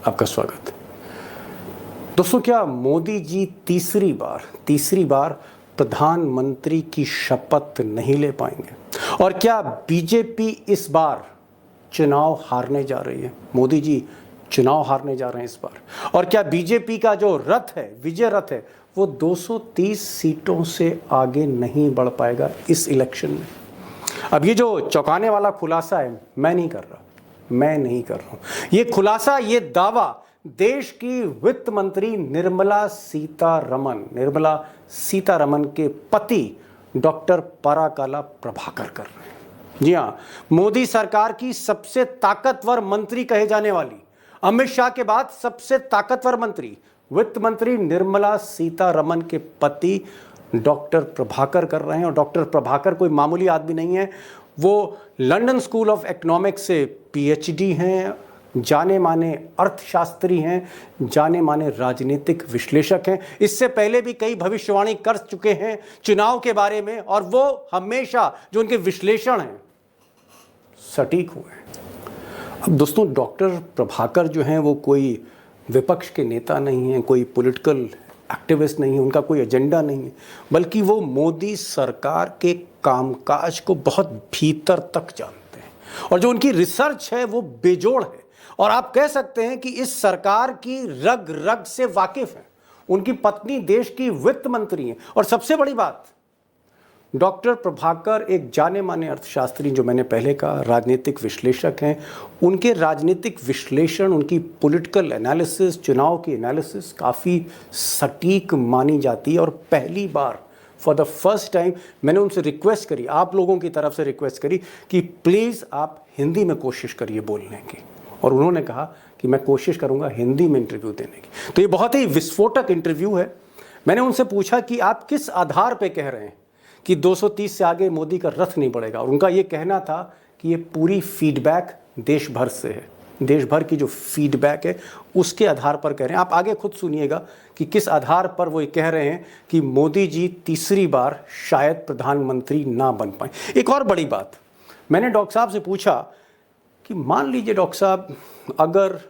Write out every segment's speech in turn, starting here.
आपका स्वागत। दोस्तों, क्या मोदी जी तीसरी बार प्रधानमंत्री की शपथ नहीं ले पाएंगे? और क्या बीजेपी इस बार चुनाव हारने जा रही है? मोदी जी चुनाव हारने जा रहे हैं इस बार। और क्या बीजेपी का जो रथ है, विजय रथ है, वो 230 सीटों से आगे नहीं बढ़ पाएगा इस इलेक्शन में? अब ये जो चौंकाने वाला खुलासा है, मैं नहीं कर रहा हूं। ये खुलासा, ये दावा देश की वित्त मंत्री निर्मला सीतारमन के पति डॉक्टर पराकाला प्रभाकर कर रहे हैं। जी हां, मोदी सरकार की सबसे ताकतवर मंत्री कहे जाने वाली, अमित शाह के बाद सबसे ताकतवर मंत्री, वित्त मंत्री निर्मला सीतारमन के पति डॉक्टर प्रभाकर कर रहे हैं। और डॉक्टर प्रभाकर कोई मामूली आदमी नहीं है। वो लंदन स्कूल ऑफ इकोनॉमिक्स से पीएचडी हैं, जाने माने अर्थशास्त्री हैं, जाने माने राजनीतिक विश्लेषक हैं। इससे पहले भी कई भविष्यवाणी कर चुके हैं चुनाव के बारे में, और वो हमेशा जो उनके विश्लेषण हैं सटीक हुए हैं। अब दोस्तों, डॉक्टर प्रभाकर जो हैं वो कोई विपक्ष के नेता नहीं हैं, कोई पॉलिटिकल एक्टिविस्ट नहीं है, उनका कोई एजेंडा नहीं है, बल्कि वो मोदी सरकार के कामकाज को बहुत भीतर तक जानते हैं। और जो उनकी रिसर्च है वो बेजोड़ है, और आप कह सकते हैं कि इस सरकार की रग रग से वाकिफ है। उनकी पत्नी देश की वित्त मंत्री हैं। और सबसे बड़ी बात, डॉक्टर प्रभाकर एक जाने माने अर्थशास्त्री, जो मैंने पहले कहा, राजनीतिक विश्लेषक हैं। उनके राजनीतिक विश्लेषण, उनकी पॉलिटिकल एनालिसिस, चुनाव की एनालिसिस काफ़ी सटीक मानी जाती है। और पहली बार, फॉर द फर्स्ट टाइम, मैंने उनसे रिक्वेस्ट करी, आप लोगों की तरफ से रिक्वेस्ट करी कि प्लीज़ आप हिंदी में कोशिश करिए बोलने की। और उन्होंने कहा कि मैं कोशिश करूँगा हिंदी में इंटरव्यू देने की। तो ये बहुत ही विस्फोटक इंटरव्यू है। मैंने उनसे पूछा कि आप किस आधार पर कह रहे हैं कि 230 से आगे मोदी का रथ नहीं बढ़ेगा। और उनका ये कहना था कि ये पूरी फीडबैक देश भर से है, देश भर की जो फीडबैक है उसके आधार पर कह रहे हैं। आप आगे खुद सुनिएगा कि किस आधार पर वो ये कह रहे हैं कि मोदी जी तीसरी बार शायद प्रधानमंत्री ना बन पाए। एक और बड़ी बात, मैंने डॉक्टर साहब से पूछा कि मान लीजिए डॉक्टर साहब, अगर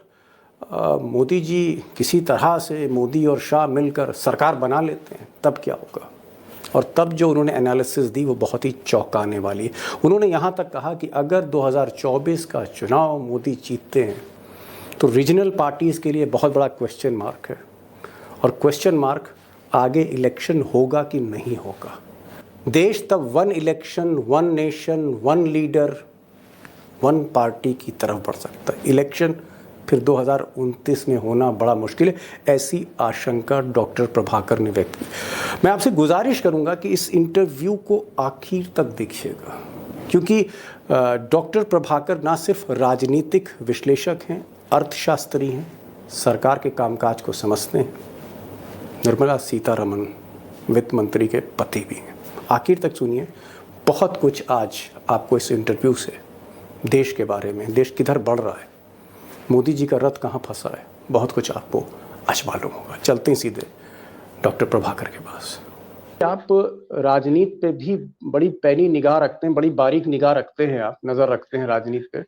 मोदी जी किसी तरह से, मोदी और शाह मिलकर सरकार बना लेते हैं, तब क्या होगा? और तब जो उन्होंने एनालिसिस दी वो बहुत ही चौंकाने वाली है। उन्होंने यहाँ तक कहा कि अगर 2024 का चुनाव मोदी जीतते हैं तो रीजनल पार्टीज़ के लिए बहुत बड़ा क्वेश्चन मार्क है। और क्वेश्चन मार्क, आगे इलेक्शन होगा कि नहीं होगा। देश तब one election, one nation, one leader, one party की तरफ बढ़ सकता है। इलेक्शन फिर 2029 में होना बड़ा मुश्किल है, ऐसी आशंका डॉक्टर प्रभाकर ने व्यक्त की। मैं आपसे गुजारिश करूंगा कि इस इंटरव्यू को आखिर तक देखिएगा, क्योंकि डॉक्टर प्रभाकर ना सिर्फ राजनीतिक विश्लेषक हैं, अर्थशास्त्री हैं, सरकार के कामकाज को समझते हैं, निर्मला सीतारमन वित्त मंत्री के पति भी हैं। आखिर तक सुनिए, बहुत कुछ आज आपको इस इंटरव्यू से देश के बारे में, देश किधर बढ़ रहा है, मोदी जी का रथ कहाँ फंसा है, बहुत कुछ आपको आज मालूम होगा। चलते हैं सीधे डॉक्टर प्रभाकर के पास। आप राजनीति पे भी बड़ी पैनी निगाह रखते हैं, बड़ी बारीक निगाह रखते हैं, आप नज़र रखते हैं राजनीति पे।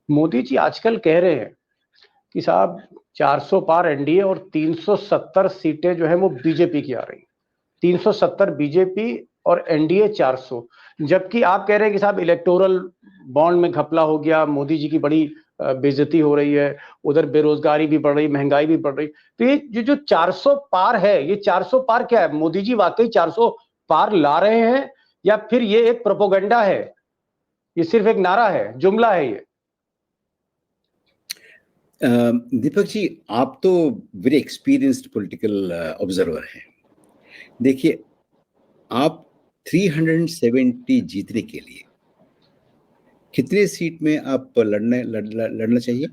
मोदी जी आजकल कह रहे हैं कि साहब 400 पार एनडीए और 370 सीटें जो है वो बीजेपी की आ रही, 370 बीजेपी और एनडीए 400। जबकि आप कह रहे हैं कि साहब इलेक्टोरल बॉन्ड में घपला हो गया, मोदी जी की बड़ी बेइज्जती हो रही है, उधर बेरोजगारी भी बढ़ रही, महंगाई भी बढ़ रही। तो ये जो 400 पार है, ये 400 पार क्या है? मोदी जी वाकई 400 पार ला रहे हैं, या फिर ये एक प्रोपोगंडा है, ये सिर्फ एक नारा है, जुमला है ये? दीपक जी, आप तो वेरी एक्सपीरियंस्ड पॉलिटिकल ऑब्जर्वर हैं। देखिए, आप 370 जीतने के लिए कितने सीट में आप लड़ना चाहिए?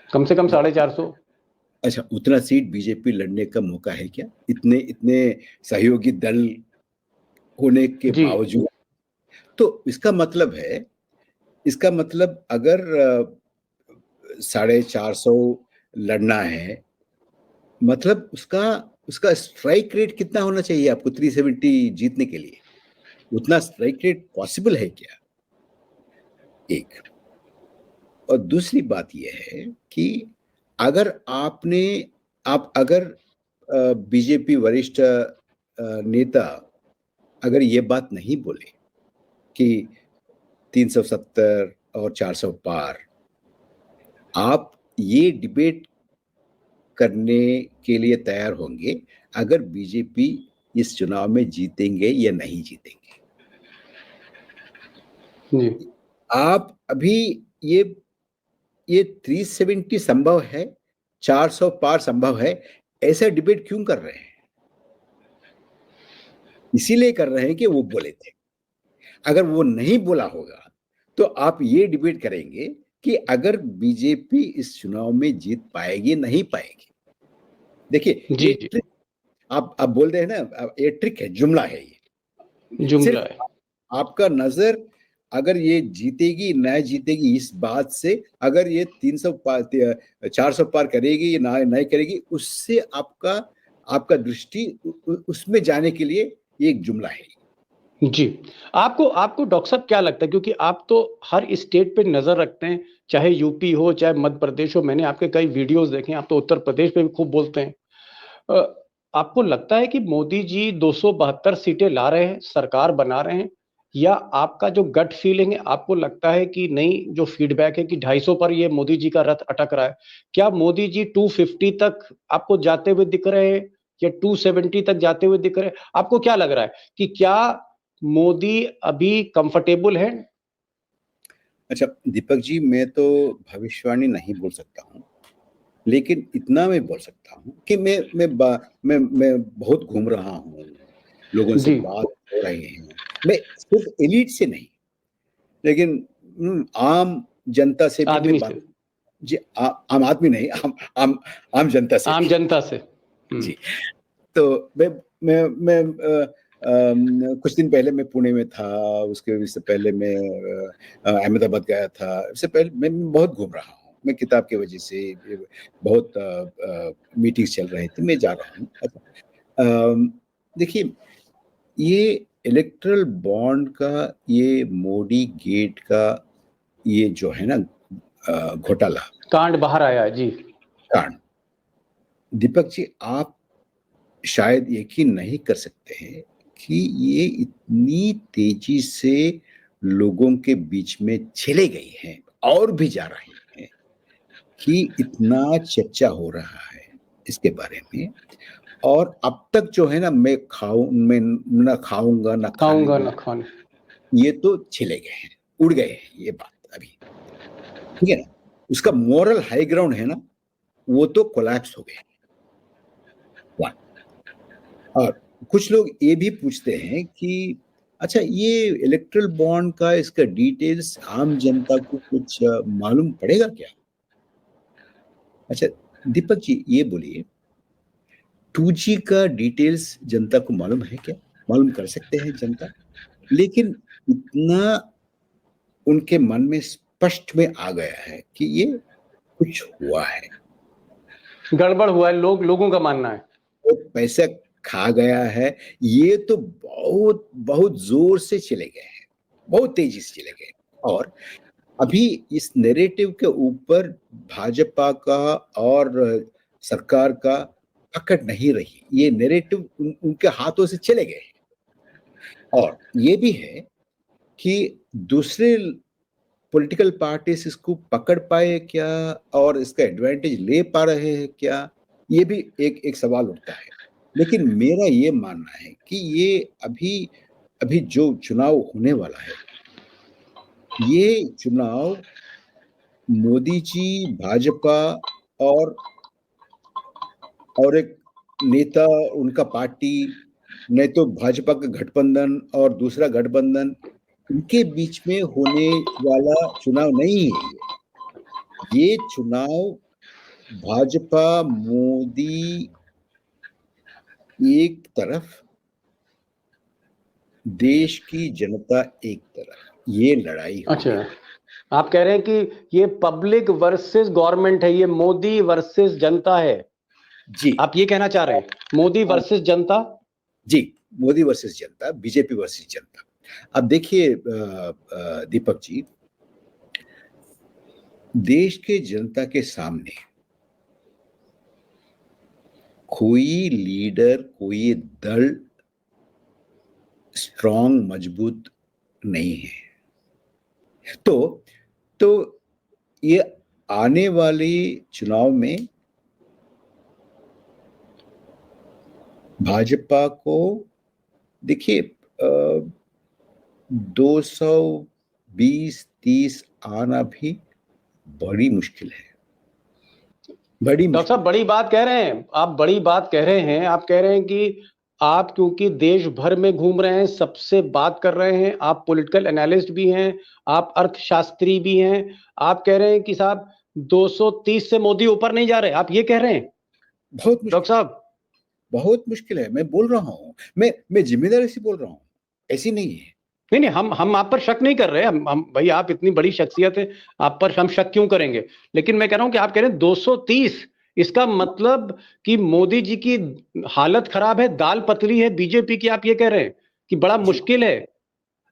कम से कम 450। अच्छा, उतना सीट बीजेपी लड़ने का मौका है क्या, इतने सहयोगी दल होने के बावजूद? तो इसका मतलब अगर 450 लड़ना है, मतलब उसका स्ट्राइक रेट कितना होना चाहिए आपको 370 जीतने के लिए? उतना स्ट्राइक रेट पॉसिबल है क्या? एक। और दूसरी बात यह है कि अगर आप अगर बीजेपी वरिष्ठ नेता अगर ये बात नहीं बोले कि 370 और 400 पार, आप ये डिबेट करने के लिए तैयार होंगे अगर बीजेपी इस चुनाव में जीतेंगे या नहीं जीतेंगे। जी आप अभी ये 370 संभव है, 400 पार संभव है, ऐसा डिबेट क्यों कर रहे हैं? इसीलिए कर रहे हैं कि वो बोले थे। अगर वो नहीं बोला होगा तो आप ये डिबेट करेंगे कि अगर बीजेपी इस चुनाव में जीत पाएगी नहीं पाएगी। देखिए जी ये जी ट्रिक आप बोल रहे हैं ना, ये ट्रिक है, जुमला है ये। जुमला सिर्फ है। आपका नजर अगर ये जीतेगी ना जीतेगी इस बात से, अगर ये 300 पार 400 पार करेगी या ना नहीं करेगी, उससे आपका दृष्टि उसमें जाने के लिए ये एक जुमला है। जी। आपको आपको डॉक्टर साहब क्या लगता है, क्योंकि आप तो हर स्टेट पे नज़र रखते हैं, चाहे यूपी हो, चाहे मध्य प्रदेश हो, मैंने आपके कई वीडियोज़ देखे हैं, आप तो उत्तर प्रदेश पे भी खूब बोलते हैं। अ, आपको लगता है कि मोदी जी 272 सीटें ला रहे हैं, सरकार बना रहे हैं? या आपका जो गट फीलिंग है, आपको लगता है कि नहीं, जो फीडबैक है कि 250 पर ये मोदी जी का रथ अटक रहा है? क्या मोदी जी 250 तक आपको जाते हुए दिख रहे हैं या 270 तक जाते हुए दिख रहे हैं? आपको क्या लग रहा है कि क्या मोदी अभी कंफर्टेबल हैं? अच्छा दीपक जी, मैं तो भविष्यवाणी नहीं बोल सकता हूँ, लेकिन इतना मैं बोल सकता हूँ कि मैं बहुत घूम रहा हूँ, लोगों से जी, बात हो रहे हैं। मैं सिर्फ एलीट से नहीं, लेकिन आम जनता से भी मैं आदमी बात। से, जी, आम आदमी नहीं, आम जनता से आम भी। जनता से। हुँ, जी, तो मैं कुछ दिन पहले मैं पुणे में था, उससे पहले मैं अहमदाबाद गया था। इससे पहले मैं बहुत घूम रहा हूँ। मैं किताब की वजह से बहुत मीटिंग्स चल रहे थे, मैं जा रहा हूँ। देखिए, ये इलेक्टरल बॉन्ड का, ये मोदी गेट का ये जो है ना घोटाला, कांड बाहर आया है, जी। कांड, दीपक जी आप शायद यकीन नहीं कर सकते हैं कि ये इतनी तेजी से लोगों के बीच में चले गई हैं और भी जा रही हैं कि इतना चर्चा हो रहा है इसके बारे में। और अब तक जो है ना, मैं ना खाऊंगा ना खाने खाऊँगा ना दूंगा, खाने। ये तो चले गए हैं, उड़ गए हैं ये बात अभी। ठीक है ना, उसका मोरल हाई ग्राउंड है ना, वो तो कोलैप्स हो गया। One। और कुछ लोग ये भी पूछते हैं कि अच्छा, ये इलेक्ट्रल बॉन्ड का इसका डिटेल्स आम जनता को कुछ मालूम पड़ेगा क्या? अच्छा दीपक जी ये बोलिए, 2G का डिटेल्स जनता को मालूम है क्या? मालूम कर सकते हैं जनता? लेकिन इतना उनके मन में स्पष्ट में आ गया है कि ये कुछ हुआ है, गड़बड़ हुआ है, लोगों का मानना है। वो पैसा खा गया है। ये तो बहुत बहुत जोर से चले गए हैं, बहुत तेजी से चले गए। और अभी इस नैरेटिव के ऊपर भाजपा का और सरकार का पकड़ नहीं रही। ये नैरेटिव उनके हाथों से चले गए हैं। और ये भी है कि दूसरे पॉलिटिकल पार्टीज इसको पकड़ पाए क्या और इसका एडवांटेज ले पा रहे हैं क्या, ये भी एक एक सवाल उठता है। लेकिन मेरा ये मानना है कि ये अभी अभी जो चुनाव होने वाला है, ये चुनाव मोदी जी, भाजपा और एक नेता, उनका पार्टी, नहीं तो भाजपा का गठबंधन और दूसरा गठबंधन, इनके बीच में होने वाला चुनाव नहीं है ये चुनाव भाजपा मोदी एक तरफ, देश की जनता एक तरफ, ये लड़ाई अच्छा, होगी। आप कह रहे हैं कि ये पब्लिक वर्सेस गवर्नमेंट है, ये मोदी वर्सेस जनता है। जी। आप ये कहना चाह रहे हैं? मोदी हाँ, वर्सेस जनता? जी, मोदी वर्सेस जनता, बीजेपी वर्सेस जनता। अब देखिए दीपक जी, देश के जनता के सामने कोई लीडर, कोई दल स्ट्रांग, मजबूत नहीं है। तो ये आने वाले चुनाव में भाजपा को देखिए 220-30 आना भी बड़ी मुश्किल है, बड़ी डॉक्टर मुश्किल। साहब बड़ी बात कह रहे हैं आप, बड़ी बात कह रहे हैं आप। कह रहे हैं कि आप क्योंकि देश भर में घूम रहे हैं, सबसे बात कर रहे हैं, आप पॉलिटिकल एनालिस्ट भी हैं, आप अर्थशास्त्री भी हैं, आप कह रहे हैं कि साहब 230 से मोदी ऊपर नहीं जा रहे, आप ये कह रहे हैं बहुत डॉक्टर मुश्किल, साहब? बहुत मुश्किल है। मैं बोल रहा हूँ, मैं जिम्मेदारी से बोल रहा हूँ, ऐसी नहीं है। नहीं नहीं, हम आप पर शक नहीं कर रहे। हम भाई, आप इतनी बड़ी शख्सियत है, आप पर हम शक क्यों करेंगे? लेकिन मैं कह रहा हूं कि आप कह रहे हैं 230, इसका मतलब कि मोदी जी की हालत खराब है, दाल पतली है बीजेपी की, आप ये कह रहे हैं कि बड़ा जी मुश्किल है। जी।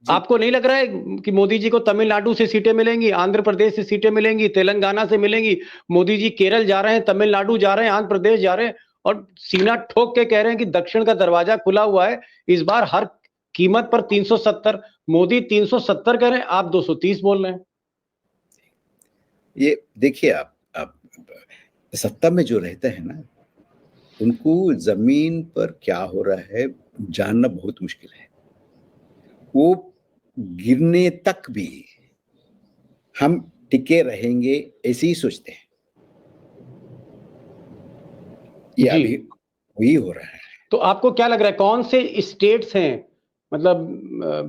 आपको नहीं लग रहा है कि मोदी जी को तमिलनाडु से सीटें मिलेंगी, आंध्र प्रदेश से सीटें मिलेंगी, तेलंगाना से मिलेंगी? मोदी जी केरल जा रहे हैं, तमिलनाडु जा रहे हैं, आंध्र प्रदेश जा रहे हैं, और सीना ठोक के कह रहे हैं कि दक्षिण का दरवाजा खुला हुआ है, इस बार हर कीमत पर 370। मोदी 370 कह रहे हैं, आप 230 बोल रहे हैं। ये देखिए, आप सत्ता में जो रहते हैं ना, उनको जमीन पर क्या हो रहा है जानना बहुत मुश्किल है। वो गिरने तक भी हम टिके रहेंगे ऐसे ही सोचते हैं। ये जी, अभी वही हो रहा है। तो आपको क्या लग रहा है कौन से स्टेट्स हैं? मतलब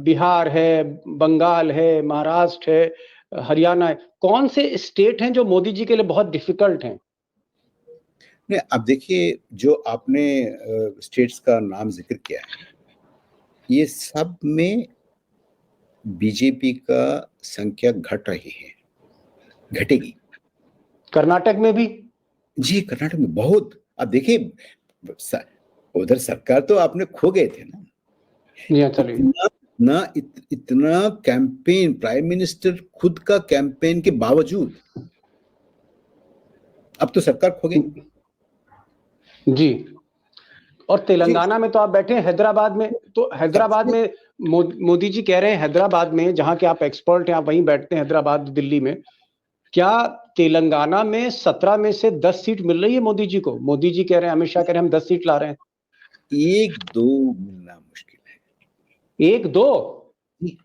बिहार है, बंगाल है, महाराष्ट्र है, हरियाणा है, कौन से स्टेट हैं जो मोदी जी के लिए बहुत डिफिकल्ट हैं? नहीं, अब देखिए, जो आपने स्टेट्स का नाम जिक्र किया है, ये सब में बीजेपी का संख्या घट रही है, घटेगी। कर्नाटक में भी? जी, कर्नाटक में बहुत। अब देखिए, उधर सरकार तो आपने खो गए थे ना। जी हाँ, चलिए। इतना कैंपेन, प्राइम मिनिस्टर खुद का कैंपेन के बावजूद अब तो सरकार खो गई। जी, और जी, तेलंगाना में तो आप बैठे हैं, हैदराबाद में तो, हैदराबाद सबसे में मोदी जी कह रहे हैं, हैदराबाद में जहां के आप एक्सपर्ट हैं, आप वहीं बैठते हैं, हैदराबाद दिल्ली में, क्या तेलंगाना में 17 में से 10 सीट मिल रही है मोदी जी को? मोदी जी कह रहे हैं, अमित शाह कह रहे हैं, हम 10 सीट ला रहे हैं। एक दो मिलना मुश्किल है। एक दो? जी,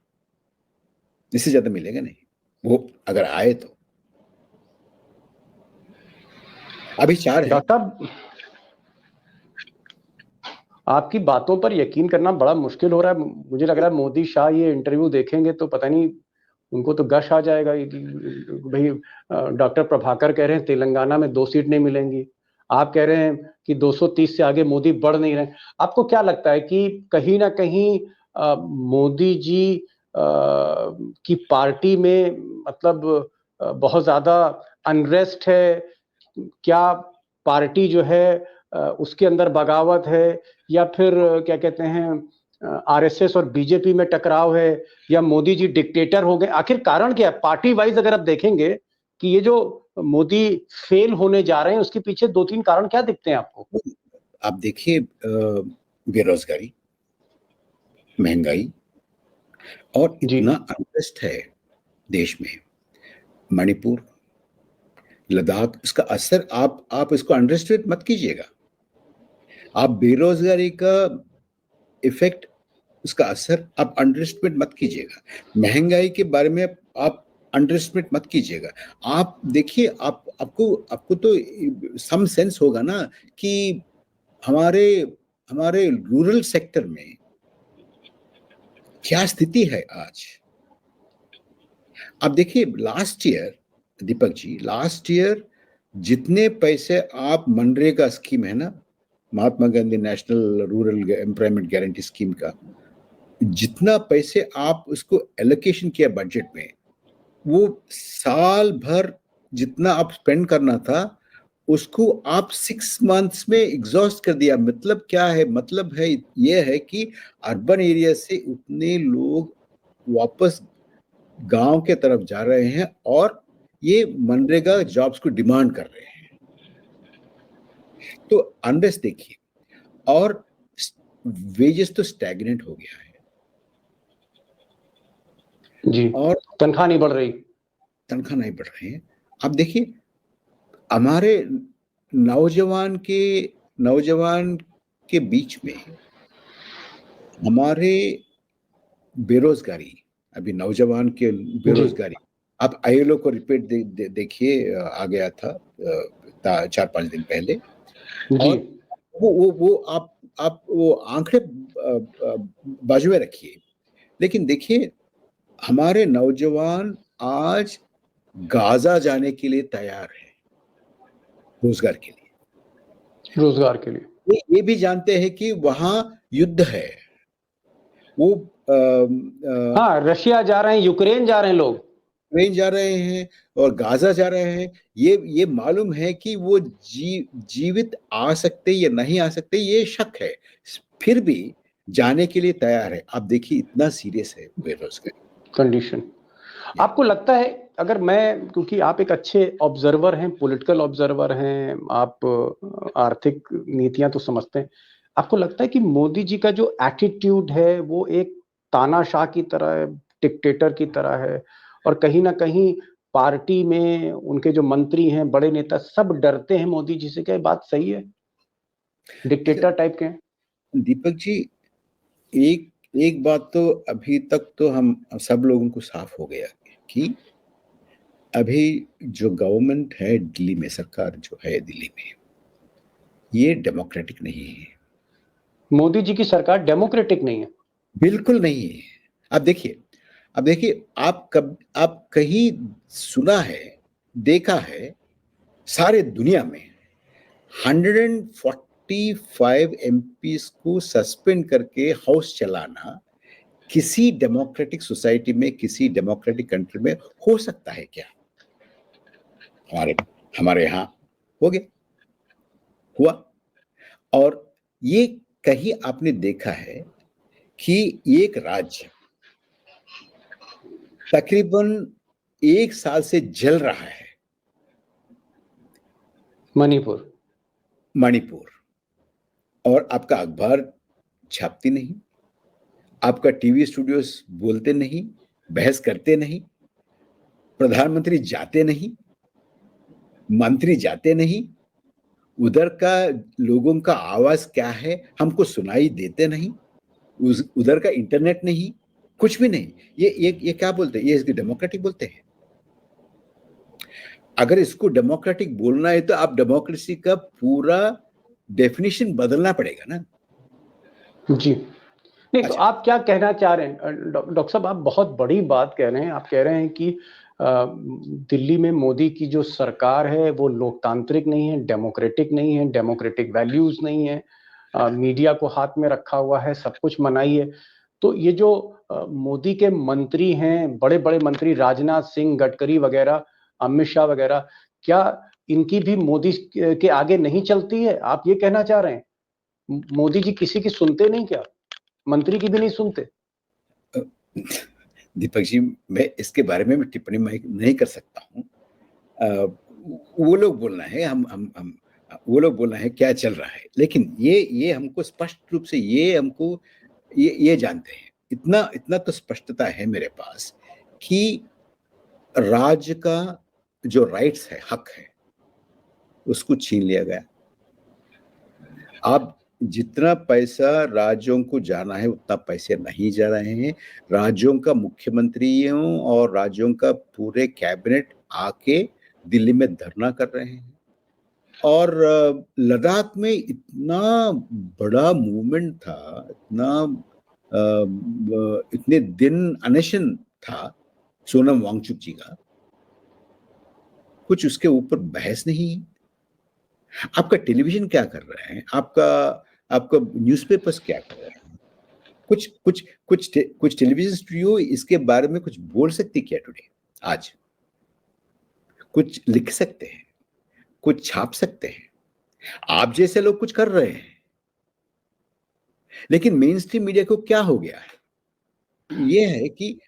इससे ज्यादा मिलेगा नहीं, वो अगर आए तो। अभी 4 है। डॉक्टर साहब, आपकी बातों पर यकीन करना बड़ा मुश्किल हो रहा है। मुझे लग रहा है मोदी शाह ये इंटरव्यू देखेंगे तो पता नहीं, उनको तो गश आ जाएगा कि भाई, डॉक्टर प्रभाकर कह रहे हैं तेलंगाना में 2 सीट नहीं मिलेंगी, आप कह रहे हैं कि 230 से आगे मोदी बढ़ नहीं रहे। आपको क्या लगता है कि कहीं ना कहीं मोदी जी की पार्टी में, मतलब बहुत ज्यादा अनरेस्ट है? क्या पार्टी जो है उसके अंदर बगावत है, या फिर क्या कहते हैं आरएसएस और बीजेपी में टकराव है, या मोदी जी डिक्टेटर हो गए? आखिर कारण क्या है? पार्टी वाइज अगर आप देखेंगे कि ये जो मोदी फेल होने जा रहे हैं, उसके पीछे 2-3 कारण क्या दिखते हैं आपको? आप देखिए, बेरोजगारी, महंगाई, और जी। इतना अनरेस्ट है देश में। मणिपुर, लद्दाख, इसका असर आप इसको अंडरस्टेट मत कीजिएगा। आप बेरोजगारी का इफेक्ट, उसका असर आप अंडरएस्टिमेट मत कीजिएगा। महंगाई के बारे में आप अंडरएस्टिमेट मत कीजिएगा। आप देखिए, आपको आपको तो सम सेंस होगा ना कि हमारे हमारे रूरल सेक्टर में क्या स्थिति है आज। आप देखिए, last year, Deepak ji, last year जितने पैसे आप मनरेगा स्कीम है ना, Mahatma Gandhi national rural employment guarantee scheme का, जितना पैसे आप उसको एलोकेशन किया बजट में, वो साल भर जितना आप स्पेंड करना था, उसको आप 6 मंथ्स में एग्जॉस्ट कर दिया। मतलब क्या है? मतलब है ये है कि अर्बन एरिया से उतने लोग वापस गांव के तरफ जा रहे हैं और ये मनरेगा जॉब्स को डिमांड कर रहे हैं। तो अनरेस्ट देखिए, और वेजेस तो स्टैग्नेंट हो गया है, जी, और तनख्वाह नहीं बढ़ रही। तनख्वाह नहीं बढ़ रहे हैं। अब देखिए, हमारे नौजवान के बीच में हमारे बेरोजगारी, अभी नौजवान के जी, बेरोजगारी, आप आईएलओ को रिपोर्ट देखिए, आ गया था 4-5 दिन पहले। जी, और वो आप वो आंकड़े बाजू में रखिए, लेकिन देखिए हमारे नौजवान आज गाजा जाने के लिए तैयार है, रोजगार के लिए। रोजगार के लिए। ये भी जानते हैं कि वहां युद्ध है। वो हाँ, रशिया जा रहे हैं, यूक्रेन जा रहे हैं लोग। यूक्रेन जा रहे हैं और गाजा जा रहे हैं। ये मालूम है कि वो जीवित आ सकते या नहीं आ सकते, ये शक है, फिर भी जाने के लिए तैयार है। आप देखिए इतना सीरियस है बेरोजगारी। कंडीशन। आपको लगता है, अगर मैं, क्योंकि आप एक अच्छे ऑब्जर्वर हैं, पॉलिटिकल ऑब्जर्वर हैं, आप आर्थिक नीतियां तो समझते हैं, आपको लगता है कि मोदी जी का जो एटीट्यूड है वो एक तानाशाह की तरह है, डिक्टेटर की तरह है, और कहीं ना कहीं पार्टी में उनके जो मंत्री हैं, बड़े नेता, सब डरते हैं मोदी जी से? क्या ये बात सही है? अच्छा डिक्टेटर टाइप के हैं? दीपक जी, एक एक बात तो अभी तक तो हम सब लोगों को साफ हो गया कि अभी जो गवर्नमेंट है दिल्ली में, सरकार जो है दिल्ली में, ये डेमोक्रेटिक नहीं है। मोदी जी की सरकार डेमोक्रेटिक नहीं है? बिल्कुल नहीं है। अब देखिए आप कहीं सुना है, देखा है, सारे दुनिया में 145 एमपीस को सस्पेंड करके हाउस चलाना किसी डेमोक्रेटिक सोसाइटी में, किसी डेमोक्रेटिक कंट्री में हो सकता है क्या? हमारे हमारे यहाँ हो गया, हुआ। और ये कहीं आपने देखा है कि एक राज्य तकरीबन 1 साल से जल रहा है, मणिपुर। मणिपुर, और आपका अखबार छापती नहीं, आपका टीवी स्टूडियोज बोलते नहीं, बहस करते नहीं, प्रधानमंत्री जाते नहीं, मंत्री जाते नहीं, उधर का लोगों का आवाज क्या है हमको सुनाई देते नहीं, उधर का इंटरनेट नहीं, कुछ भी नहीं। ये क्या बोलते हैं? ये इसकी डेमोक्रेटिक बोलते हैं? अगर इसको डेमोक्रेटिक बोलना है तो आप डेमोक्रेसी का पूरा डेफिनेशन बदलना पड़ेगा ना। जी। नहीं, तो अच्छा, आप क्या कहना चाह रहे हैं? डॉक्टर साहब, आप बहुत बड़ी बात कह रहे हैं। आप कह रहे हैं कि दिल्ली में मोदी की जो सरकार है वो लोकतांत्रिक नहीं है, डेमोक्रेटिक नहीं है, डेमोक्रेटिक वैल्यूज नहीं है, मीडिया को हाथ में रखा हुआ है, सब कुछ मनाही है। तो ये जो मोदी के मंत्री हैं, बड़े बड़े मंत्री, राजनाथ सिंह, गडकरी वगैरह, अमित शाह वगैरह, क्या इनकी भी मोदी के आगे नहीं चलती है? आप ये कहना चाह रहे हैं? मोदी जी किसी की सुनते नहीं क्या? मंत्री की भी नहीं सुनते? दीपक जी, मैं इसके बारे में टिप्पणी मैं नहीं कर सकता हूँ। वो लोग बोलना है, हम वो लोग बोलना है क्या चल रहा है, लेकिन ये हमको स्पष्ट रूप से ये जानते हैं, इतना इतना तो स्पष्टता है मेरे पास कि राज्य का जो राइट्स है, हक है, उसको छीन लिया गया। आप जितना पैसा राज्यों को जाना है उतना पैसे नहीं जा रहे हैं। राज्यों का मुख्यमंत्रियों और राज्यों का पूरे कैबिनेट आके दिल्ली में धरना कर रहे हैं। और लद्दाख में इतना बड़ा मूवमेंट था, इतने दिन अनशन था सोनम वांगचुक जी का, कुछ उसके ऊपर बहस नहीं। आपका टेलीविजन क्या कर रहे हैं? आपका आपका न्यूज़पेपर्स क्या कर रहे हैं? कुछ टेलीविजन स्टूडियो इसके बारे में कुछ बोल सकती क्या टुडे? आज कुछ लिख सकते हैं, कुछ छाप सकते हैं, आप जैसे लोग कुछ कर रहे हैं। लेकिन मेन स्ट्रीम मीडिया को क्या हो गया है? ये है कि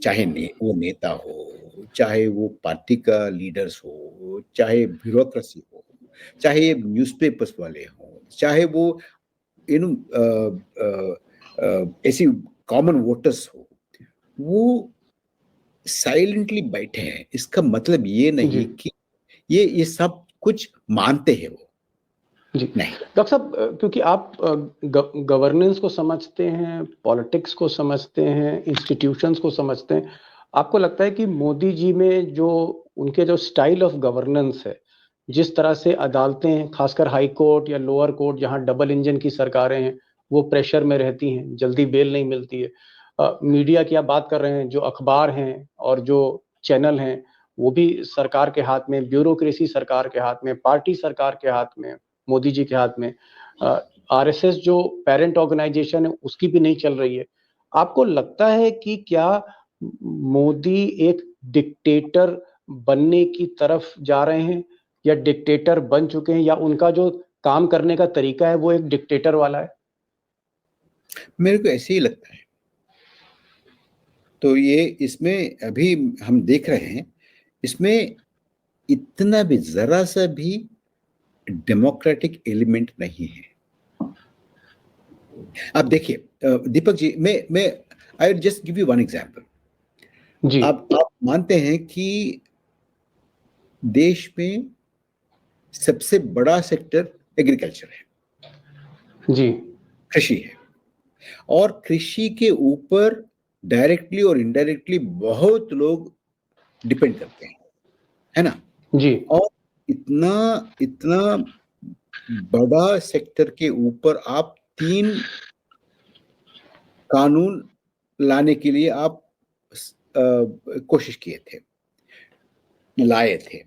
चाहे वो नेता हो, चाहे वो पार्टी का लीडर्स हो, चाहे ब्यूरोक्रेसी हो, चाहे ये न्यूज़पेपर्स वाले हों, चाहे वो ऐसी कॉमन वोटर्स हो, वो साइलेंटली बैठे हैं। इसका मतलब ये नहीं कि ये सब कुछ मानते हैं वो, जी नहीं। डॉक्टर साहब, क्योंकि आप गवर्नेंस को समझते हैं, पॉलिटिक्स को समझते हैं, इंस्टीट्यूशंस को समझते हैं, आपको लगता है कि मोदी जी में जो उनके जो स्टाइल ऑफ गवर्नेंस है, जिस तरह से अदालतें, खासकर हाई कोर्ट या लोअर कोर्ट जहां डबल इंजन की सरकारें हैं, वो प्रेशर में रहती हैं, जल्दी बेल नहीं मिलती है, मीडिया की आप बात कर रहे हैं, जो अखबार हैं और जो चैनल हैं वो भी सरकार के हाथ में, ब्यूरोक्रेसी सरकार के हाथ में, पार्टी सरकार के हाथ में, मोदी जी के हाथ में, आरएसएस जो पेरेंट ऑर्गेनाइजेशन है उसकी भी नहीं चल रही है। आपको लगता है कि क्या मोदी एक डिक्टेटर बनने की तरफ जा रहे हैं, या डिक्टेटर बन चुके हैं, या उनका जो काम करने का तरीका है वो एक डिक्टेटर वाला है? मेरे को ऐसे ही लगता है। तो ये इसमें अभी हम देख रहे हैं, इसमें इतना भी जरा सा भी डेमोक्रेटिक एलिमेंट नहीं है। आप देखिए दीपक जी, मैं I just give you one example. जी आप मानते हैं कि देश में सबसे बड़ा सेक्टर एग्रीकल्चर है, जी कृषि है, और कृषि के ऊपर डायरेक्टली और इनडायरेक्टली बहुत लोग डिपेंड करते हैं, है ना? जी और इतना इतना बड़ा सेक्टर के ऊपर आप 3 कानून लाने के लिए आप कोशिश किए थे, लाए थे,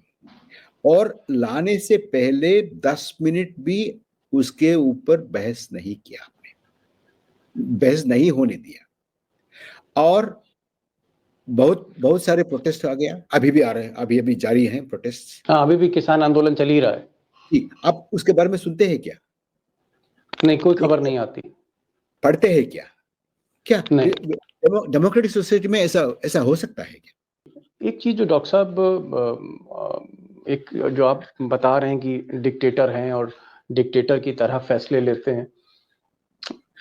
और लाने से पहले 10 मिनट भी उसके ऊपर बहस नहीं किया आपने, बहस नहीं होने दिया। और बहुत बहुत सारे प्रोटेस्ट आ गया, अभी भी आ रहे हैं, अभी जारी हैं प्रोटेस्ट। हाँ, अभी भी किसान आंदोलन चल ही रहा है। आप उसके बारे में सुनते हैं क्या? नहीं, कोई खबर नहीं आती। पढ़ते हैं क्या? क्या नहीं। डेमोक्रेटिक सोसाइटी में ऐसा ऐसा हो सकता है क्या? एक चीज जो डॉक्टर साहब, एक जो आप बता रहे हैं कि डिक्टेटर हैं और डिक्टेटर की तरह फैसले लेते हैं,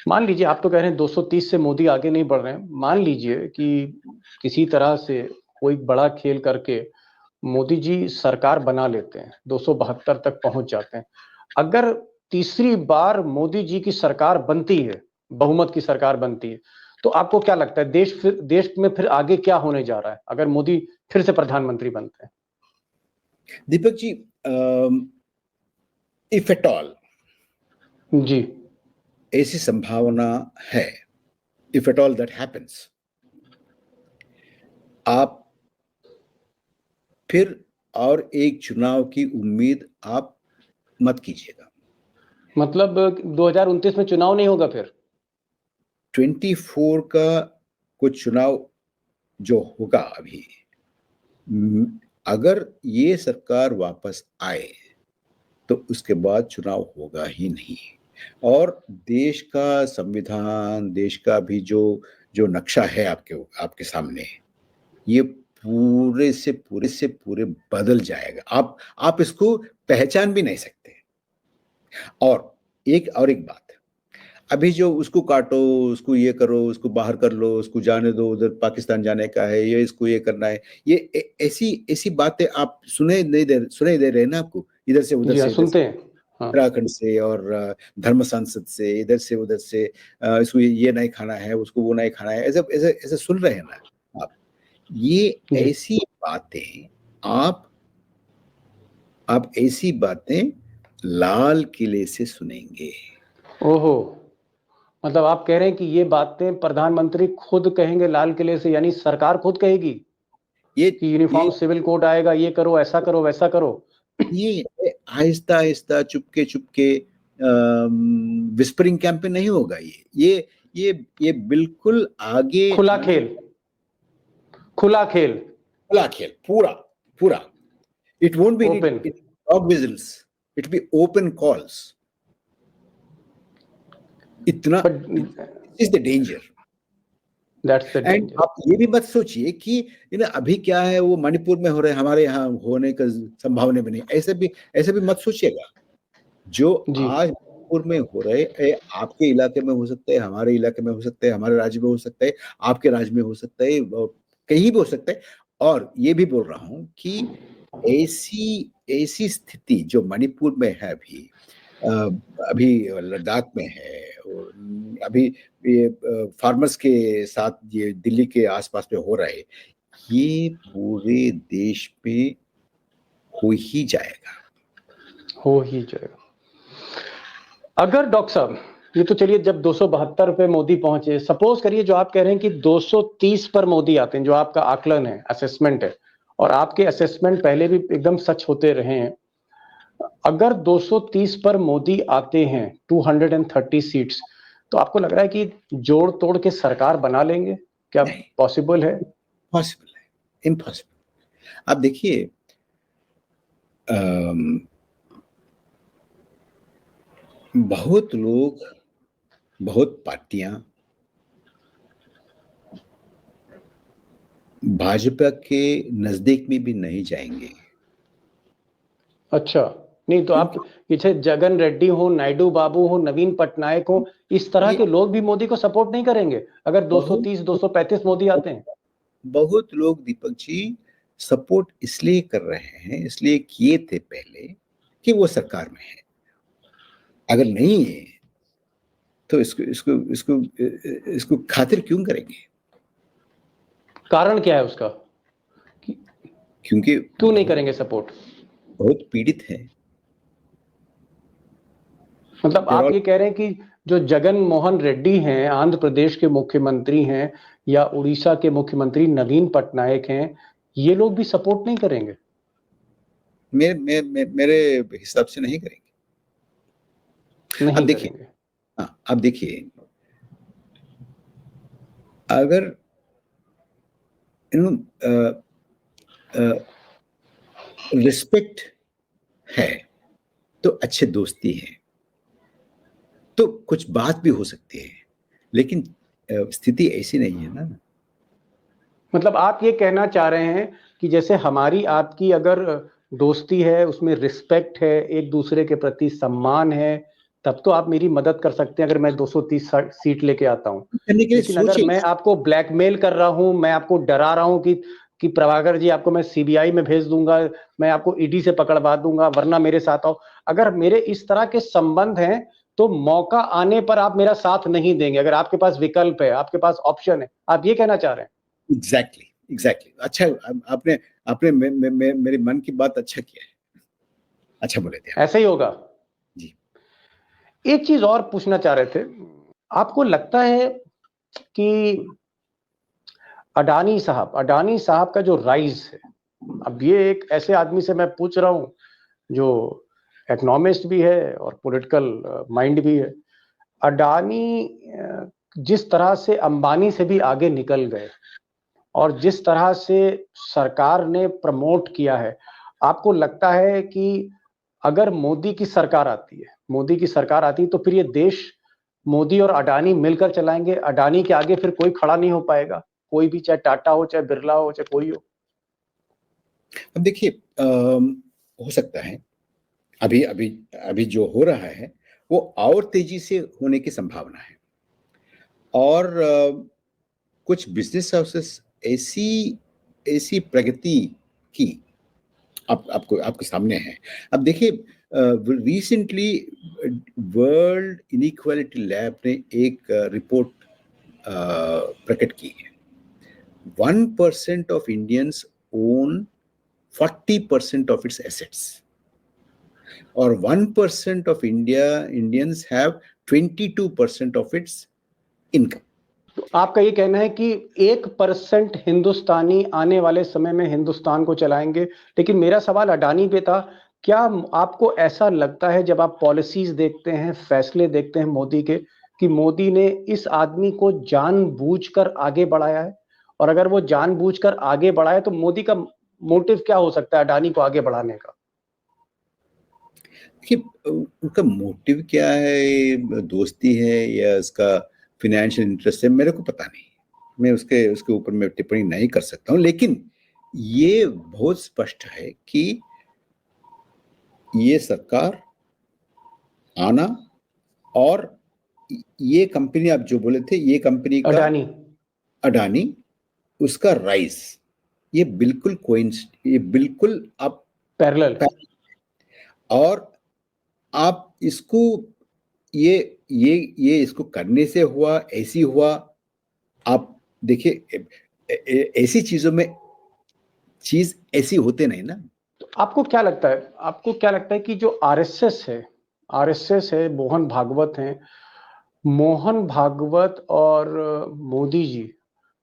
मान लीजिए आप तो कह रहे हैं 230 से मोदी आगे नहीं बढ़ रहे हैं, मान लीजिए कि किसी तरह से कोई बड़ा खेल करके मोदी जी सरकार बना लेते हैं, 272 तक पहुंच जाते हैं। अगर तीसरी बार मोदी जी की सरकार बनती है, बहुमत की सरकार बनती है, तो आपको क्या लगता है देश में फिर आगे क्या होने जा रहा है अगर मोदी फिर से प्रधानमंत्री बनते हैं? Deepak ji, if at all जी ऐसी संभावना है, if at all that happens, आप फिर और एक चुनाव की उम्मीद आप मत कीजिएगा। मतलब 2029 में चुनाव नहीं होगा फिर? 24 का कुछ चुनाव जो होगा अभी, अगर ये सरकार वापस आए तो उसके बाद चुनाव होगा ही नहीं। और देश का संविधान, देश का भी जो नक्शा है आपके सामने, ये पूरे बदल जाएगा। आप इसको पहचान भी नहीं सकते। और एक बात, अभी जो उसको काटो, उसको ये करो, उसको बाहर कर लो, उसको जाने दो, उधर पाकिस्तान जाने का है, ये इसको ये करना है, ये ऐसी बातें आप सुने दे रहे हैं ना आपको, इधर से उधर जी हाँ, से, सुनते हैं। हाँ उत्तराखंड से और धर्म संसद से, इधर से उधर से, इसको ये नहीं खाना है, उसको वो नहीं खाना है, ऐसे ऐसे ऐसे सुन रहे हैं ना आप? ये जी। ऐसी बातें आप ऐसी बातें लाल किले से सुनेंगे। ओहो, मतलब आप कह रहे हैं कि ये बातें प्रधानमंत्री खुद कहेंगे लाल किले से, यानी सरकार खुद कहेगी ये कि यूनिफॉर्म सिविल कोड आएगा, ये करो, ऐसा करो, वैसा करो? ये आहिस्ता आहिस्ता, चुपके चुपके विस्परिंग कैंपेन नहीं होगा। ये बिल्कुल आगे खुला खेल, खुला खेल, खुला खेल, पूरा पूरा। It won't be open. Dog whistles, it be open calls. इतना but is the danger. That's the and danger. आप ये भी मत सोचिए कि अभी क्या है वो मणिपुर में हो रहे हैं, हमारे यहाँ होने का संभावना भी नहीं, ऐसे भी मत सोचिएगा। जो जी। आज मणिपुर में हो रहे आपके इलाके में हो सकता है, हमारे इलाके में हो सकता है, हमारे राज्य में हो सकता है, आपके राज्य में हो सकता है, कहीं भी हो सकता है। और ये भी बोल रहा हूं कि ऐसी ऐसी स्थिति जो मणिपुर में है अभी, अ, अभी लद्दाख में है, और अभी ये फार्मर्स के साथ ये दिल्ली के आसपास में हो रहा है, ये पूरे देश पे हो ही जाएगा। हो ही जाएगा। अगर डॉक्टर साहब, ये तो चलिए जब 272 पे मोदी पहुंचे, सपोज करिए जो आप कह रहे हैं कि 230 पर मोदी आते हैं, जो आपका आकलन है, असेसमेंट है, और आपके असेसमेंट पहले भी एकदम सच होते रहे हैं, अगर 230 पर मोदी आते हैं, 230 सीट्स, तो आपको लग रहा है कि जोड़ तोड़ के सरकार बना लेंगे? क्या नहीं, पॉसिबल है? पॉसिबल है, इम्पॉसिबल। आप देखिए, अम, बहुत लोग, बहुत पार्टियां भाजपा के नजदीक में भी नहीं जाएंगे। अच्छा, नहीं तो आप क्योंकि पीछे जगन रेड्डी हो, नायडू बाबू हो, नवीन पटनायक हो, इस तरह ये के लोग भी मोदी को सपोर्ट नहीं करेंगे अगर बहुत 230 235 मोदी आते हैं? बहुत लोग दीपक जी सपोर्ट इसलिए कर रहे हैं, इसलिए किए थे पहले कि वो सरकार में है। अगर नहीं है तो इसको इसको इसको इसको खातिर क्यों करेंगे? कारण क्या है उसका, क्योंकि क्यों नहीं बहुत करेंगे सपोर्ट? बहुत पीड़ित है। मतलब They're आप all- ये कह रहे हैं कि जो जगन मोहन रेड्डी हैं, आंध्र प्रदेश के मुख्यमंत्री हैं, या उड़ीसा के मुख्यमंत्री नवीन पटनायक हैं, ये लोग भी सपोर्ट नहीं करेंगे? मेरे हिसाब से नहीं करेंगे। अब नहीं देखिए, करेंगे। हाँ, अब देखिए, अगर रिस्पेक्ट है तो अच्छे दोस्ती है, तो कुछ बात भी हो सकती है, लेकिन स्थिति ऐसी नहीं है ना। मतलब आप ये कहना चाह रहे हैं कि जैसे हमारी आपकी अगर दोस्ती है, उसमें रिस्पेक्ट है, एक दूसरे के प्रति सम्मान है, तब तो आप मेरी मदद कर सकते हैं अगर मैं 230 सीट लेके आता हूं। करने के लिए लेकिन अगर सोचिए। मैं आपको ब्लैकमेल कर रहा हूं, मैं आपको डरा रहा हूं कि प्रभाकर जी, आपको मैं सीबीआई में भेज दूंगा, मैं आपको ईडी से पकड़वा दूंगा, वरना मेरे साथ आओ, अगर मेरे इस तरह के संबंध हैं, तो मौका आने पर आप मेरा साथ नहीं देंगे? अगर आपके पास विकल्प है, आपके पास ऑप्शन है, आप ये कहना चाह रहे हैं? Exactly, exactly. अच्छा, आपने आपने मेरे मन की बात अच्छा किया है, अच्छा बोले थे आप। ऐसा ही होगा। जी। एक चीज और पूछना चाह रहे थे, आपको लगता है कि अडानी साहब का जो राइज है, अब ये एक ऐसे आदमी से मैं पूछ रहा हूं जो इकोनॉमिस्ट भी है और पॉलिटिकल माइंड भी है, अडानी जिस तरह से अंबानी से भी आगे निकल गए और जिस तरह से सरकार ने प्रमोट किया है, आपको लगता है कि अगर मोदी की सरकार आती है, तो फिर ये देश मोदी और अडानी मिलकर चलाएंगे? अडानी के आगे फिर कोई खड़ा नहीं हो पाएगा, कोई भी, चाहे टाटा हो, चाहे बिरला हो, चाहे कोई हो? अब देखिए, हो सकता है अभी अभी अभी जो हो रहा है वो और तेजी से होने की संभावना है। और कुछ बिजनेस हाउसेस ऐसी ऐसी प्रगति की आपके सामने है। अब देखिए, रिसेंटली वर्ल्ड इनइक्वालिटी लैब ने एक रिपोर्ट प्रकट की है। 1% of Indians own 40% of its assets, और 1% of Indians have 22% of its income. तो आपका ये कहना है कि 1% हिंदुस्तानी आने वाले समय में हिंदुस्तान को चलाएंगे। लेकिन मेरा सवाल अडानी पे था, क्या आपको ऐसा लगता है जब आप पॉलिसीज देखते हैं, फैसले देखते हैं मोदी के, कि मोदी ने इस आदमी को जानबूझकर आगे बढ़ाया है? और अगर वो जानबूझकर आगे बढ़ाया, तो मोदी का मोटिव क्या हो सकता है अडानी को आगे बढ़ाने का? कि उनका मोटिव क्या है, दोस्ती है या उसका फाइनेंशियल इंटरेस्ट है, मेरे को पता नहीं। मैं उसके उसके ऊपर मैं टिप्पणी नहीं कर सकता हूं, लेकिन ये बहुत स्पष्ट है कि ये सरकार आना और ये कंपनी आप जो बोले थे, ये कंपनी का अडानी अडानी, उसका राइज, ये बिल्कुल आप पैरेलल। और आप इसको ये इसको करने से हुआ, ऐसी हुआ। आप देखिए, ऐसी चीजों में चीज ऐसी होते नहीं ना। तो आपको क्या लगता है कि जो आरएसएस है, मोहन भागवत हैं, मोहन भागवत और मोदी जी,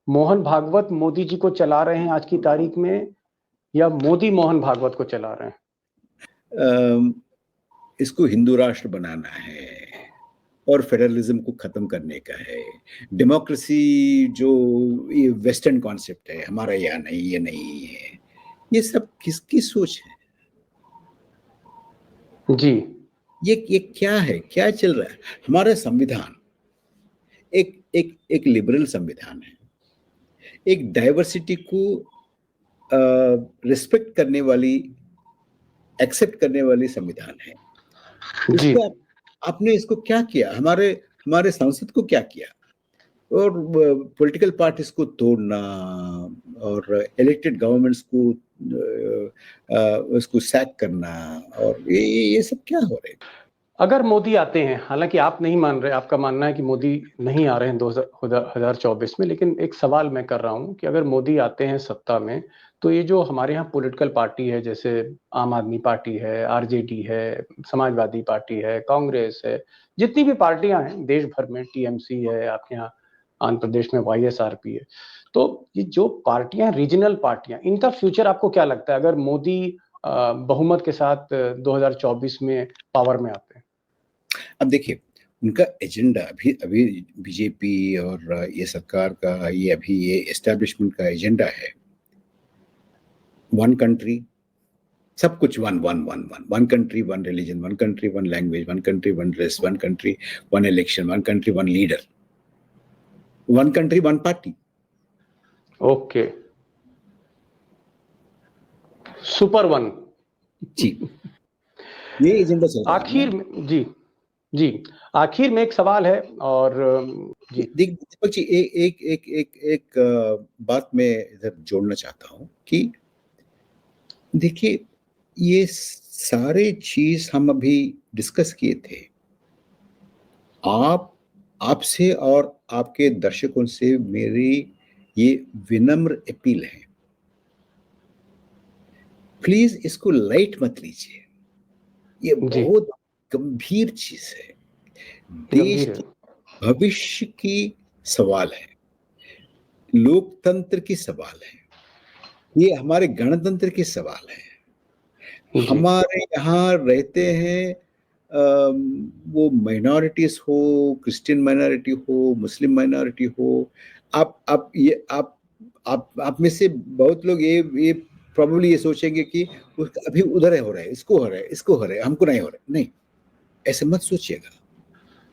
मोहन भागवत मोदी जी को चला रहे हैं आज की तारीख में, या मोदी मोहन भागवत को चला रहे हैं? इसको हिंदू राष्ट्र बनाना है और फेडरलिज्म को खत्म करने का है। डेमोक्रेसी जो ये वेस्टर्न कॉन्सेप्ट है, हमारा यहाँ नहीं, ये नहीं है। ये सब किसकी सोच है? जी, ये क्या है, क्या चल रहा है? हमारा संविधान एक लिबरल संविधान है, एक डाइवर्सिटी को रिस्पेक्ट करने वाली, एक्सेप्ट करने वाली संविधान है। जी, इसको आपने इसको क्या किया? हमारे संसद को क्या किया? और पॉलिटिकल पार्टीज को तोड़ना और इलेक्टेड गवर्नमेंट्स को उसको सैक करना, और ये सब क्या हो रहा है? अगर मोदी आते हैं, हालांकि आप नहीं मान रहे, आपका मानना है कि मोदी नहीं आ रहे हैं 2024 में, लेकिन एक सवाल मैं कर रहा हूं कि अगर मोदी आते हैं सत्ता में, तो ये जो हमारे यहाँ पॉलिटिकल पार्टी है, जैसे आम आदमी पार्टी है, आरजेडी है, समाजवादी पार्टी है, कांग्रेस है, जितनी भी पार्टियां हैं देश भर में, टीएमसी है, आपके यहाँ आंध्र प्रदेश में वाईएसआरपी है, तो ये जो पार्टियां, रीजनल पार्टियां, इनका फ्यूचर आपको क्या लगता है अगर मोदी बहुमत के साथ 2024 में पावर में आते हैं? अब देखिए, उनका एजेंडा अभी अभी बीजेपी और ये सरकार का, ये अभी ये एस्टैब्लिशमेंट का एजेंडा है वन कंट्री, सब कुछ one one one one one country one religion, one country one language, one country one race, one country one election, one country one leader, one country one party. Okay, super one. जी, ये agenda चल रहा है। आखिर में जी आखिर में एक सवाल है, और जी दीपक जी, एक बात मैं इधर जोड़ना चाहता हूं कि देखिए, ये सारे चीज हम अभी डिस्कस किए थे। आपसे और आपके दर्शकों से मेरी ये विनम्र अपील है, प्लीज इसको लाइट मत लीजिए। ये बहुत गंभीर चीज है, देश के भविष्य की सवाल है, लोकतंत्र की सवाल है, ये हमारे गणतंत्र की सवाल है। हमारे यहाँ रहते हैं वो माइनॉरिटीज हो, क्रिश्चियन माइनॉरिटी हो, मुस्लिम माइनॉरिटी हो। आप में से बहुत लोग ये प्रॉब्लली ये सोचेंगे कि अभी उधर हो रहा है, इसको हो रहा है, इसको हो रहा है, हमको नहीं हो रहा है। नहीं, ऐसे मत सोचिएगा।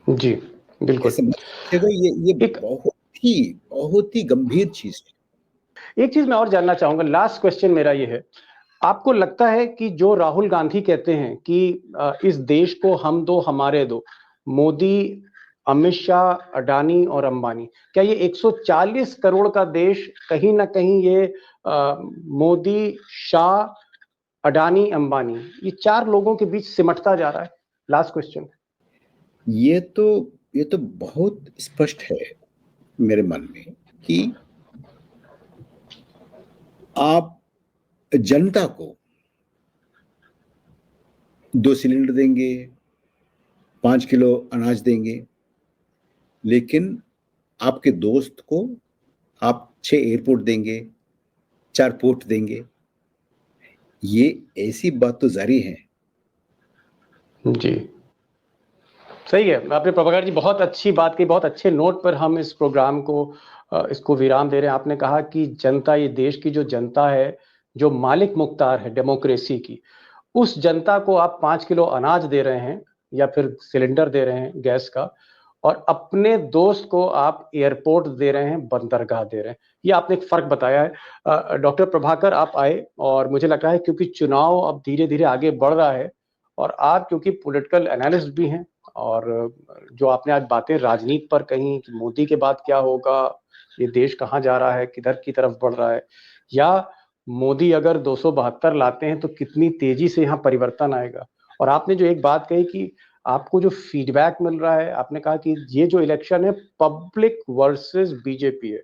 जी बिल्कुल, ऐसे मत सोचिएगा। ये बहुत ही गंभीर चीज है। एक चीज मैं और जानना चाहूंगा, लास्ट क्वेश्चन मेरा ये है, आपको लगता है कि जो राहुल गांधी कहते हैं कि इस देश को हम दो हमारे दो, मोदी, अमित शाह, अडानी और अंबानी, क्या ये 140 करोड़ का देश कहीं ना कहीं ये मोदी, शाह, अडानी, अंबानी, ये चार लोगों के बीच सिमटता जा रहा है? Last question. ये तो बहुत स्पष्ट है मेरे मन में कि आप जनता को 2 सिलेंडर देंगे, 5 किलो अनाज देंगे, लेकिन आपके दोस्त को आप 6 एयरपोर्ट देंगे, 4 पोर्ट देंगे। ये ऐसी बात तो जारी है। जी सही है, आपने प्रभाकर जी बहुत अच्छी बात की, बहुत अच्छे नोट पर हम इस प्रोग्राम को इसको विराम दे रहे हैं। आपने कहा कि जनता, ये देश की जो जनता है, जो मालिक मुख्तार है डेमोक्रेसी की, उस जनता को आप 5 किलो अनाज दे रहे हैं या फिर सिलेंडर दे रहे हैं गैस का, और अपने दोस्त को आप एयरपोर्ट दे रहे हैं, बंदरगाह दे रहे हैं। ये आपने एक फर्क बताया है। डॉक्टर प्रभाकर आप आए और मुझे लग रहा है क्योंकि चुनाव अब धीरे धीरे आगे बढ़ रहा है और आप क्योंकि पॉलिटिकल एनालिस्ट भी हैं और जो आपने आज बातें राजनीति पर कही कि मोदी के बाद क्या होगा, ये देश कहाँ जा रहा है, किधर की तरफ बढ़ रहा है, या मोदी अगर 272 लाते हैं तो कितनी तेजी से यहाँ परिवर्तन आएगा। और आपने जो एक बात कही कि आपको जो फीडबैक मिल रहा है, आपने कहा कि ये जो इलेक्शन है पब्लिक वर्सेस बीजेपी है,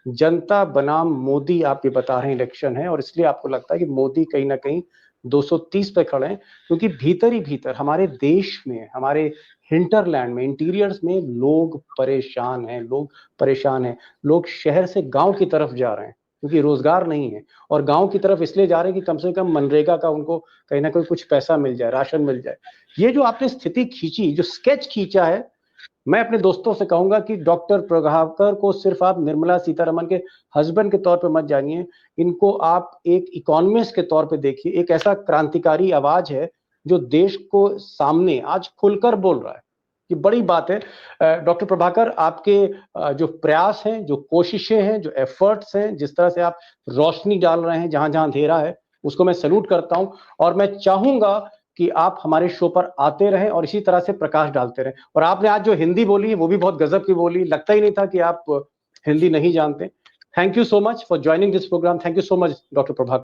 जनता बनाम मोदी आप ये बता रहे हैं इलेक्शन है, और इसलिए आपको लगता है कि मोदी कहीं ना कहीं 230 पे खड़े हैं, क्योंकि भीतर ही भीतर हमारे देश में, हमारे हिंटरलैंड में, इंटीरियर्स में लोग परेशान हैं, लोग शहर से गांव की तरफ जा रहे हैं क्योंकि रोजगार नहीं है, और गांव की तरफ इसलिए जा रहे हैं कि कम से कम मनरेगा का उनको कहीं ना कहीं कुछ पैसा मिल जाए, राशन मिल जाए। ये जो आपने स्थिति खींची, जो स्केच खींचा है, मैं अपने दोस्तों से कहूंगा कि डॉक्टर प्रभाकर को सिर्फ आप निर्मला सीतारमन के हस्बैंड के तौर पे मत जानिए, इनको आप एक इकोनॉमिस्ट के तौर पे देखिए। एक ऐसा क्रांतिकारी आवाज है जो देश को सामने आज खुलकर बोल रहा है, ये बड़ी बात है। डॉक्टर प्रभाकर, आपके जो प्रयास हैं, जो कोशिशें हैं, जो एफर्ट्स हैं, जिस तरह से आप रोशनी डाल रहे हैं जहां जहां अंधेरा है, उसको मैं सैल्यूट करता हूं। और मैं चाहूंगा कि आप हमारे शो पर आते रहें और इसी तरह से प्रकाश डालते रहें। और आपने आज जो हिंदी बोली वो भी बहुत गजब की बोली, लगता ही नहीं था कि आप हिंदी नहीं जानते। Thank you so much for joining this programme. Thank you so much doctor Prabhakar.